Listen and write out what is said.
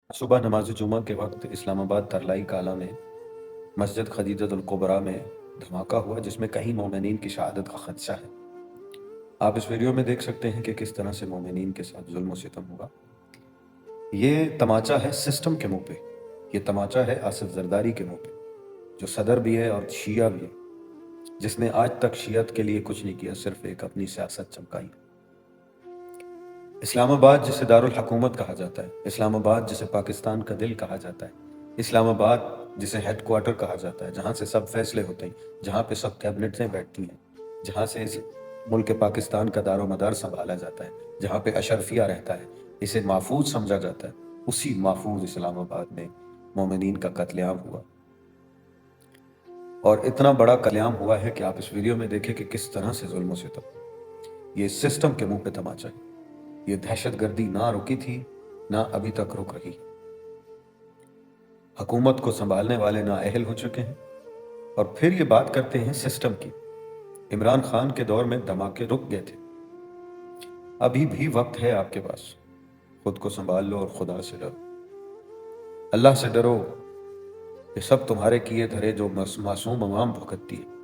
सुबह नमाज जुमा के वक्त इस्लामाबाद तरलाई काला में मस्जिद खदीजतुल कुबरा में धमाका हुआ, जिसमें कई मोमिनीन की शहादत का खदशा है। आप इस वीडियो में देख सकते हैं कि किस तरह से मोमिनीन के साथ जुल्म सितम हुआ। ये तमाचा है सिस्टम के मुंह पे, ये तमाचा है आसिफ जरदारी के मुंह पे, जो सदर भी है और शिया भी है, जिसने आज तक शियत के लिए कुछ नहीं किया, सिर्फ एक अपनी सियासत चमकाई। इस्लामाबाद जिसे दारुल हुकूमत कहा जाता है, इस्लामाबाद जिसे पाकिस्तान का दिल कहा जाता है, इस्लामाबाद जिसे हेड क्वार्टर कहा जाता है, जहाँ से सब फैसले होते हैं, जहाँ पे सब कैबिनेटें बैठती हैं, जहाँ से इस मुल्क पाकिस्तान का दारो मदार संभाला जाता है, जहाँ पे अशरफिया रहता है, इसे महफूज समझा जाता है, उसी महफूज इस्लामाबाद में मोमिनीन का कत्लेआम हुआ। और इतना बड़ा कत्लेआम हुआ है कि आप इस वीडियो में देखें कि किस तरह से जुल्म सितम, ये सिस्टम के मुंह पे तमाचा है। ये दहशतगर्दी ना रुकी थी, ना अभी तक रुक रही। हुकूमत को संभालने वाले नाअहल हो चुके हैं। और फिर ये बात करते हैं सिस्टम की। इमरान खान के दौर में धमाके रुक गए थे, अभी भी वक्त है आपके पास, खुद को संभाल लो और खुदा से डरो, अल्लाह से डरो। ये सब तुम्हारे किए धरे जो मासूम अवाम भुगतती है।